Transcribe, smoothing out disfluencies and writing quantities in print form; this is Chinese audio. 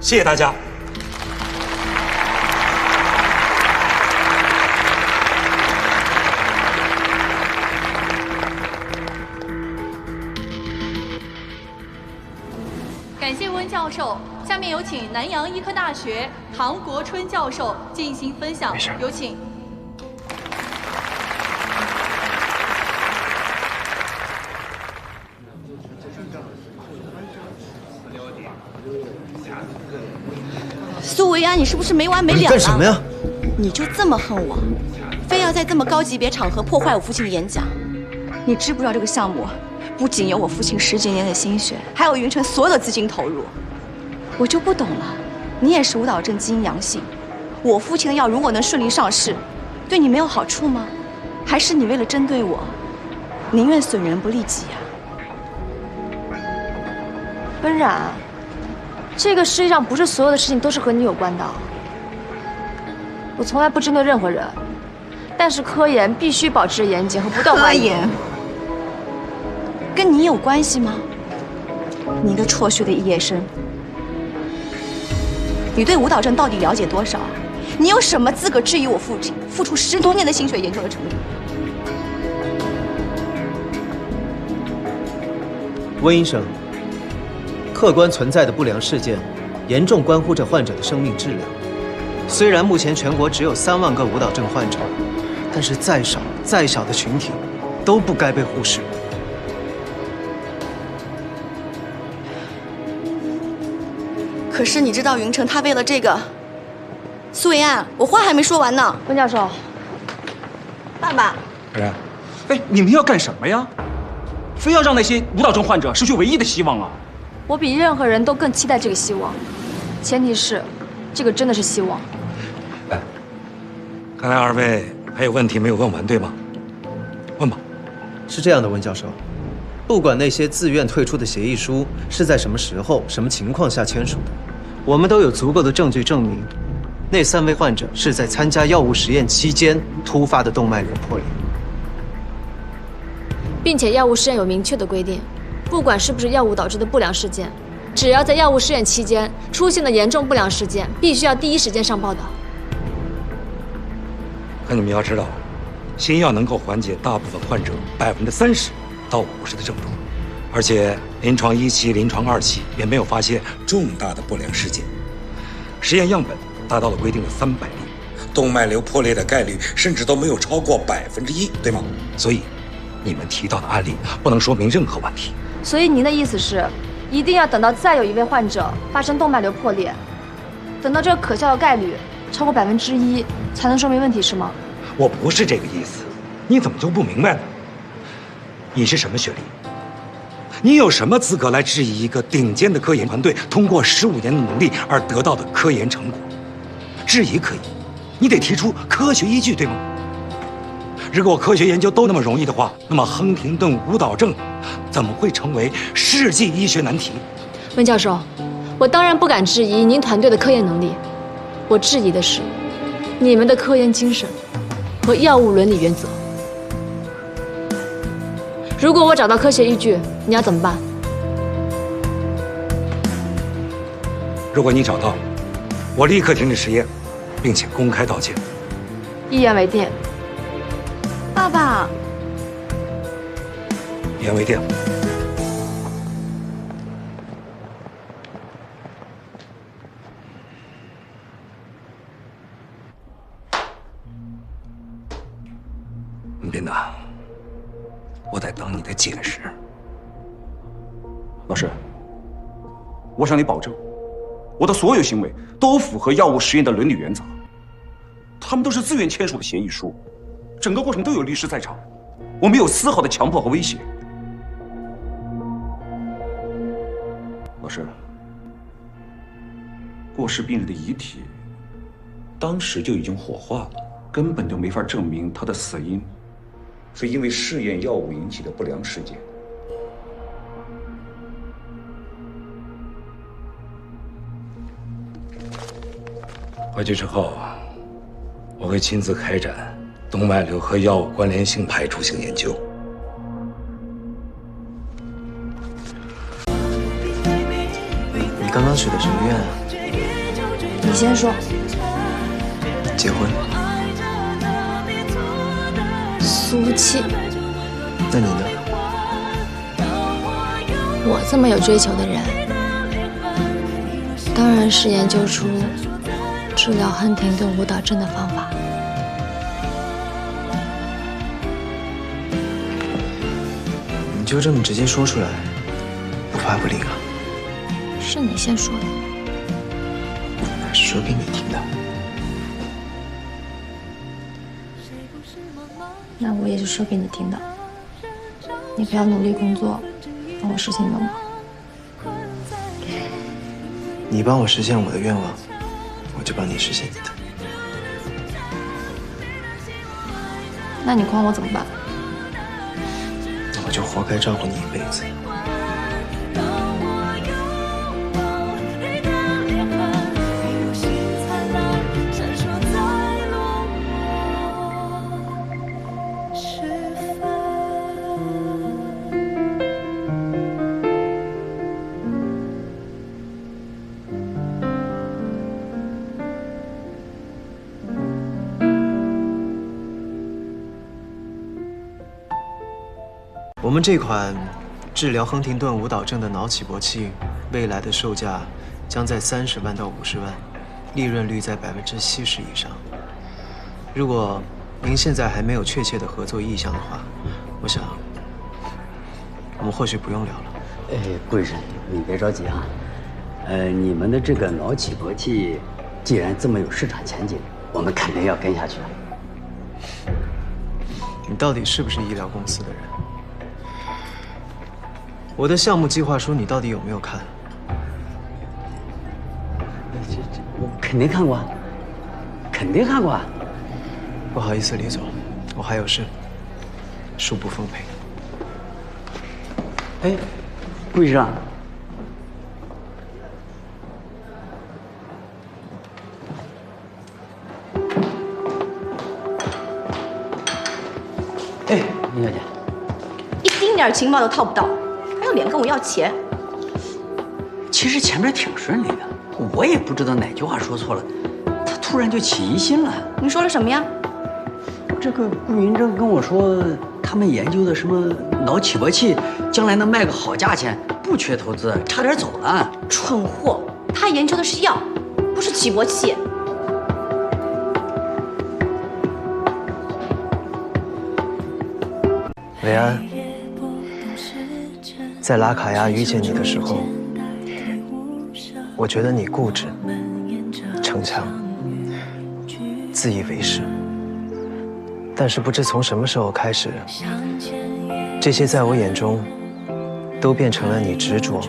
谢谢大家。感谢温教授，下面有请南洋医科大学唐国春教授进行分享，有请。苏维安，你是不是没完没了了？干什么呀？你就这么恨我，非要在这么高级别场合破坏我父亲的演讲？你知不知道这个项目不仅有我父亲10几年的心血，还有云城所有的资金投入？我就不懂了，你也是舞蹈症基因阳性，我父亲的药如果能顺利上市，对你没有好处吗？还是你为了针对我，宁愿损人不利己呀？温冉，这个世界上不是所有的事情都是和你有关的。我从来不针对任何人，但是科研必须保持严谨和不断怀疑。科研跟你有关系吗？你一个辍学的肄业生，你对舞蹈症到底了解多少？你有什么资格质疑我父亲付出10多年的心血研究的成果？温医生，客观存在的不良事件，严重关乎着患者的生命质量。虽然目前全国只有3万个舞蹈症患者，但是再少再小的群体，都不该被忽视。可是你知道云城他为了这个，苏维安，我话还没说完呢。温教授，爸爸，哎，你们要干什么呀？非要让那些舞蹈症患者失去唯一的希望啊！我比任何人都更期待这个希望，前提是，这个真的是希望。哎，看来2位还有问题没有问完，对吗？问吧。是这样的，温教授，不管那些自愿退出的协议书是在什么时候、什么情况下签署的，我们都有足够的证据证明，那3位患者是在参加药物实验期间突发的动脉瘤破裂，并且药物试验有明确的规定，不管是不是药物导致的不良事件，只要在药物试验期间出现的严重不良事件，必须要第一时间上报的。可你们要知道，新药能够缓解大部分患者30%到50%的症状，而且临床1期、临床2期也没有发现重大的不良事件，实验样本达到了规定的300例，动脉瘤破裂的概率甚至都没有超过1%，对吗？所以，你们提到的案例不能说明任何问题。所以您的意思是，一定要等到再有一位患者发生动脉瘤破裂，等到这个可笑的概率超过1%，才能说明问题，是吗？我不是这个意思，你怎么就不明白呢？你是什么学历？你有什么资格来质疑一个顶尖的科研团队通过15年的努力而得到的科研成果？质疑可以，你得提出科学依据，对吗？如果科学研究都那么容易的话，那么亨廷顿舞蹈症怎么会成为世纪医学难题？温教授，我当然不敢质疑您团队的科研能力，我质疑的是你们的科研精神和药物伦理原则。如果我找到科学依据，你要怎么办？如果你找到，我立刻停止实验，并且公开道歉。一言为定。爸爸，一言为定。斌呐，我在等你的解释。老师，我向你保证，我的所有行为都符合药物实验的伦理原则。他们都是自愿签署的协议书，整个过程都有律师在场，我没有丝毫的强迫和威胁。老师，过世病人的遗体当时就已经火化了，根本就没法证明他的死因是因为试验药物引起的不良事件。回去之后，我会亲自开展动脉瘤和药物关联性排除性研究。你刚刚许的什么愿啊？你先说。结婚。俗气。那你呢？我这么有追求的人，当然是研究出治疗亨廷顿舞蹈症的方法。你就这么直接说出来，不怕不灵啊？是你先说的。是说给你听的。那我也是说给你听的。你不要努力工作，帮我实现愿望。你帮我实现我的愿望，我就帮你实现你的。那你诓我怎么办？那我就活该照顾你一辈子。我们这款治疗亨廷顿舞蹈症的脑起搏器，未来的售价将在30万到50万，利润率在70%以上。如果您现在还没有确切的合作意向的话，我想我们或许不用聊了。贵人，你别着急啊。你们的这个脑起搏器，既然这么有市场前景，我们肯定要跟下去。你到底是不是医疗公司的人？我的项目计划书你到底有没有看？我肯定看过，肯定看过。不好意思，李总，我还有事，恕不奉陪。哎，贵上。哎，林小姐，一丁点情报都套不到，还有脸跟我要钱？其实前面挺顺利的，我也不知道哪句话说错了，他突然就起疑心了。你说了什么呀？这个顾云正跟我说，他们研究的什么脑起搏器，将来能卖个好价钱，不缺投资，差点走了。蠢货，他研究的是药，不是起搏器。维安，在拉卡亚遇见你的时候，我觉得你固执、逞强、自以为是。但是不知从什么时候开始，这些在我眼中都变成了你执着